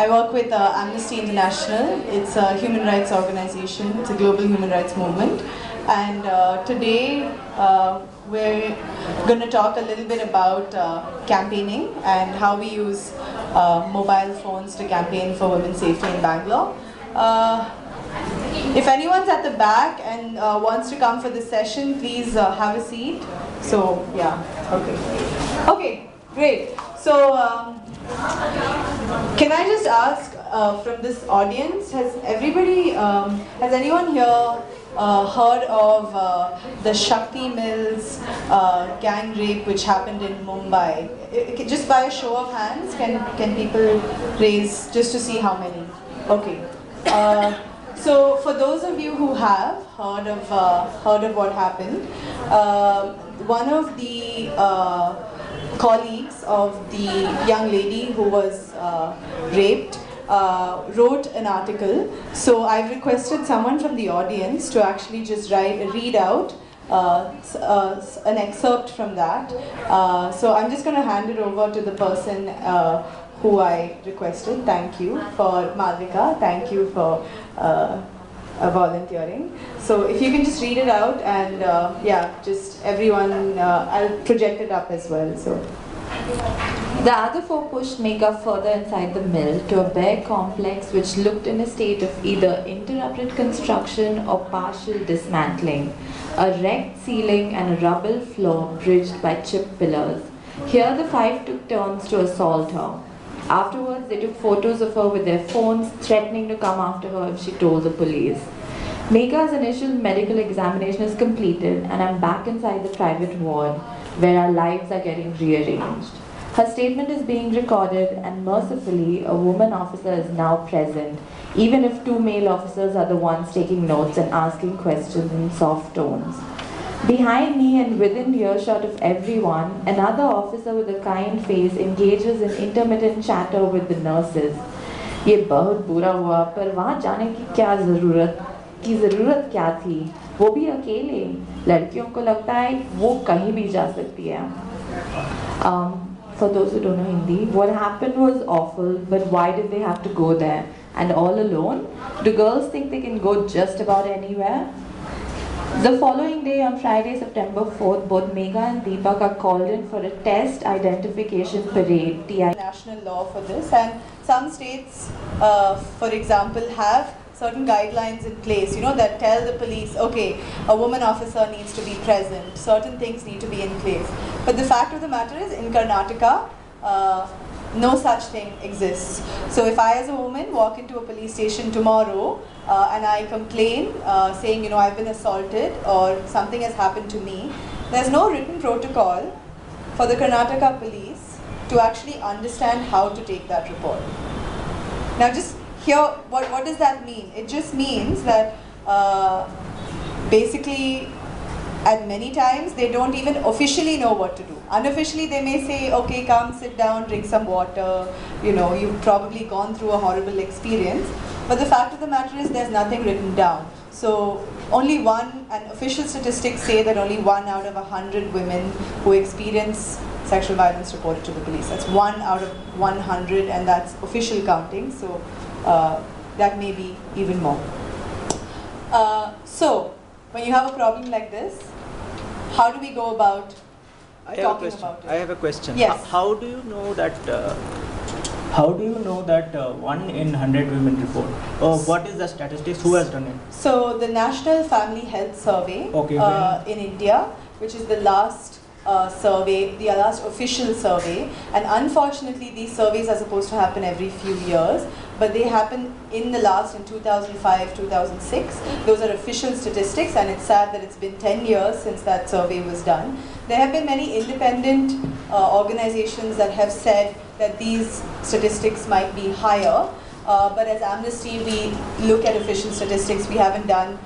I work with Amnesty International. It's a human rights organization. It's a global human rights movement. And today we're going to talk a little bit about campaigning and how we use mobile phones to campaign for women's safety in Bangalore. If anyone's at the back and wants to come for this session, please have a seat. So, yeah, okay. Okay, great. So, can I just ask from this audience, has anyone here heard of the Shakti Mills gang rape which happened in Mumbai? Just by a show of hands, can people raise, just to see how many? Okay. So for those of you who have heard of what happened, one of the colleagues of the young lady who was raped wrote an article. So I've requested someone from the audience to actually just read out an excerpt from that. So I'm just going to hand it over to the person who I requested. Thank you for Madhvika. Thank you for volunteering. So if you can just read it out, and yeah, just everyone, I'll project it up as well. So. The other four pushed Megha further inside the mill to a bare complex which looked in a state of either interrupted construction or partial dismantling. A wrecked ceiling and a rubble floor bridged by chipped pillars. Here the five took turns to assault her. Afterwards, they took photos of her with their phones, threatening to come after her if she told the police. Megha's initial medical examination is completed, and I'm back inside the private ward, where our lives are getting rearranged. Her statement is being recorded, and mercifully, a woman officer is now present, even if two male officers are the ones taking notes and asking questions in soft tones. Behind me and within earshot of everyone, another officer with a kind face engages in intermittent chatter with the nurses. ये बहुत बुरा हुआ, पर वहाँ जाने की ज़रूरत क्या थी? वो भी अकेले. लड़कियों को लगता है वो कहीं भी जा सकती है. For those who don't know Hindi, what happened was awful, but why did they have to go there? And all alone? Do girls think they can go just about anywhere? The following day, on Friday, September 4th, both Megha and Deepak are called in for a test identification parade, TI. National law for this, and some states, for example, have certain guidelines in place, that tell the police, okay, a woman officer needs to be present, certain things need to be in place. But the fact of the matter is, in Karnataka, no such thing exists. So if I as a woman walk into a police station tomorrow and I complain saying, I've been assaulted or something has happened to me, there's no written protocol for the Karnataka police to actually understand how to take that report. Now just here, what does that mean? It just means that basically at many times they don't even officially know what to do. Unofficially they may say, okay, come sit down, drink some water, you've probably gone through a horrible experience. But the fact of the matter is there's nothing written down. So and official statistics say that only 1 out of 100 women who experience sexual violence reported to the police. That's 1 out of 100, and that's official counting. So that may be even more. So when you have a problem like this, how do we go about talking about it? I have a question. Yes. How do you know that 1 in 100 women report? What is the statistics? Who has done it? So the National Family Health Survey in India, which is the last survey, the last official survey, and unfortunately these surveys are supposed to happen every few years, but they happen in 2005, 2006. Those are official statistics, and it's sad that it's been 10 years since that survey was done. There have been many independent organizations that have said that these statistics might be higher, but as Amnesty, we look at official statistics. We haven't done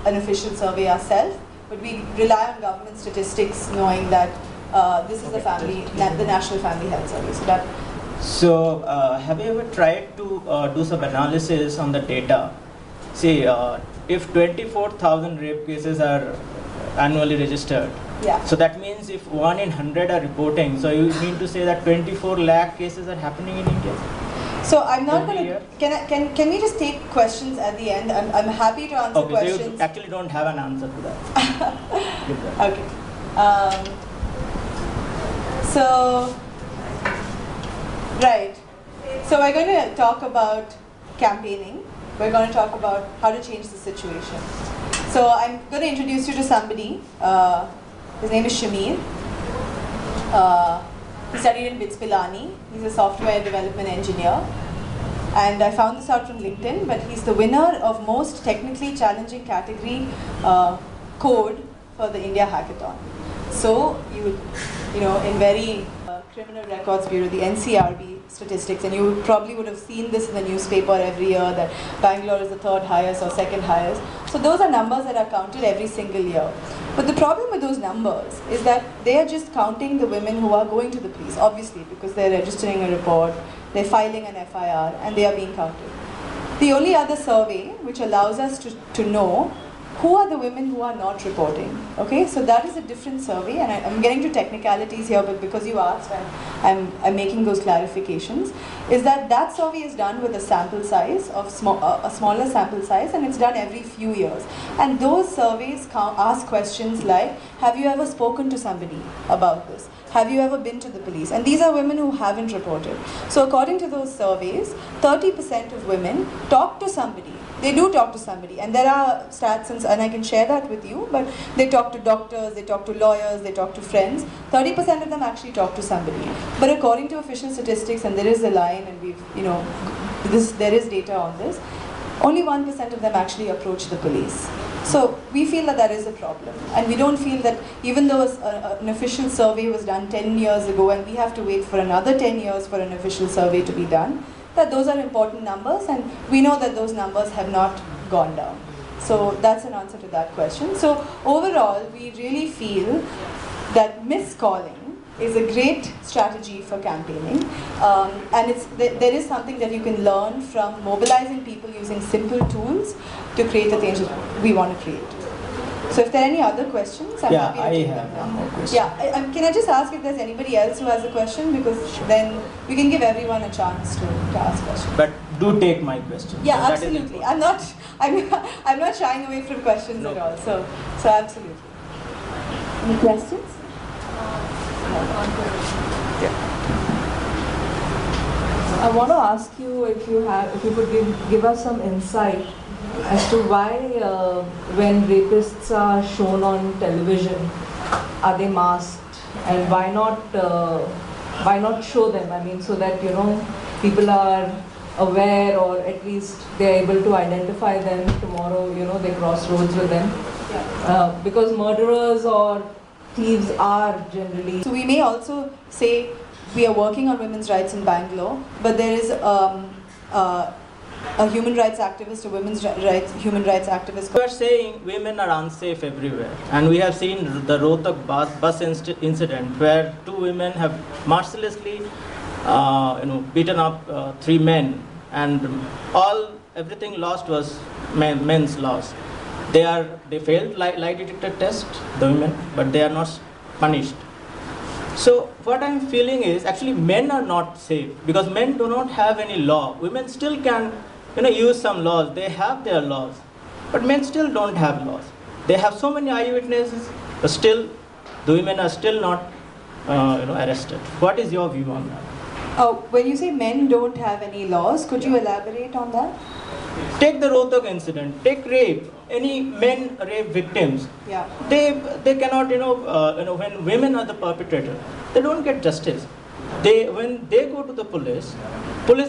an official survey ourselves, but we rely on government statistics, knowing that this is the National Family Health Survey. So have you ever tried to do some analysis on the data? See, if 24,000 rape cases are annually registered, so that means if 1 in 100 are reporting, so you mean to say that 24 lakh cases are happening in India? So I'm not going to. Can we just take questions at the end? I'm happy to answer questions. So you actually don't have an answer to that. Okay. Right. So we're going to talk about campaigning. We're going to talk about how to change the situation. So I'm going to introduce you to somebody. His name is Shamir. He studied in BITS Pilani. He's a software development engineer. And I found this out from LinkedIn, but he's the winner of most technically challenging category code for the India Hackathon. So you know, in very Criminal Records Bureau, the NCRB statistics, and you probably would have seen this in the newspaper every year that Bangalore is the third highest or second highest. So those are numbers that are counted every single year. But the problem with those numbers is that they are just counting the women who are going to the police, obviously, because they're registering a report, they're filing an FIR, and they are being counted. The only other survey which allows us to know who are the women who are not reporting, okay? So that is a different survey, and I'm getting to technicalities here, but because you asked, I'm making those clarifications, is that survey is done with a sample size of a smaller sample size, and it's done every few years. And those surveys ask questions like, have you ever spoken to somebody about this? Have you ever been to the police? And these are women who haven't reported. So according to those surveys, 30% of women talk to somebody. They do talk to somebody, and there are stats, and I can share that with you, but they talk to doctors, they talk to lawyers, they talk to friends. 30% of them actually talk to somebody. But according to official statistics, and there is a line, and there is data on this, only 1% of them actually approach the police. So we feel that is a problem, and we don't feel that even though an official survey was done 10 years ago, and we have to wait for another 10 years for an official survey to be done, that those are important numbers, and we know that those numbers have not gone down. So that's an answer to that question. So overall, we really feel that miscalling is a great strategy for campaigning, and there is something that you can learn from mobilizing people using simple tools to create the change that we want to create. So if there are any other questions, I'm happy to take them now. Yeah, can I just ask if there's anybody else who has a question, because then we can give everyone a chance to ask questions. But do take my question. Yeah, so absolutely. I'm not shying away from questions at all. So absolutely. Any questions? Yeah. I want to ask you if you could give us some insight as to why when rapists are shown on television, are they masked, and why not show them? I mean, so that people are aware, or at least they're able to identify them tomorrow. They cross roads with them, because murderers or thieves are generally. So we may also say we are working on women's rights in Bangalore, but there is a human rights activist, a human rights activist. We are saying women are unsafe everywhere, and we have seen the Rohtak bus incident where 2 women have mercilessly, beaten up 3 men, and everything lost was men's loss. They failed lie detector test, the women, but they are not punished. So what I'm feeling is actually men are not safe because men do not have any law. Women still can use some laws. They have their laws, but men still don't have laws. They have so many eyewitnesses, but still the women are still not arrested. What is your view on that? When you say men don't have any laws, could you elaborate on that? Take the Rohtak incident, take rape, any men rape victims. Yeah. They cannot, when women are the perpetrator, they don't get justice. When they go to the police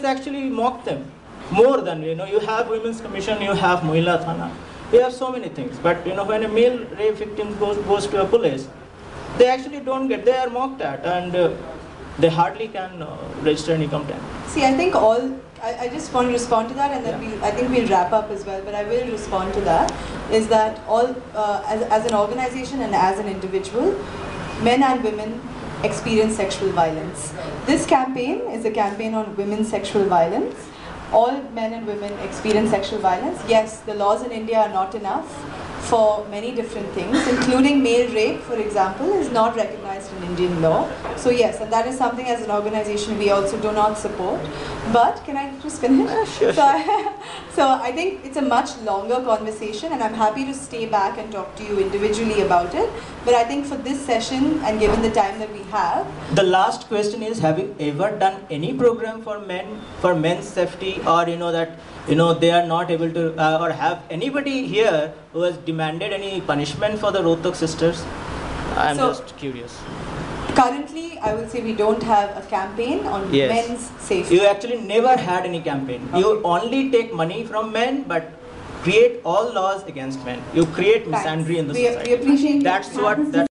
actually mock them more than, you have Women's Commission, you have Mahila Thana, you have so many things. But, when a male rape victim goes to a police, they actually don't get, they are mocked at, and they hardly can register any complaint. See, I think I just want to respond to that, and then I think we'll wrap up as well, but I will respond to that, is that as an organization and as an individual, men and women experience sexual violence. This campaign is a campaign on women's sexual violence. All men and women experience sexual violence. Yes, the laws in India are not enough for many different things, including male rape, for example, is not recognized in Indian law. So yes, and that is something as an organization we also do not support. But can I just finish? Sure. So I think it's a much longer conversation, and I'm happy to stay back and talk to you individually about it. But I think for this session, and given the time that we have, the last question is: have you ever done any program for men, for men's safety, or they are not able to, or have anybody here who has demanded any punishment for the Rohtak sisters? I'm just curious. Currently, I will say we don't have a campaign on men's safety. You actually never had any campaign. Okay. You only take money from men, but create all laws against men. You create misandry in the society. We appreciate that's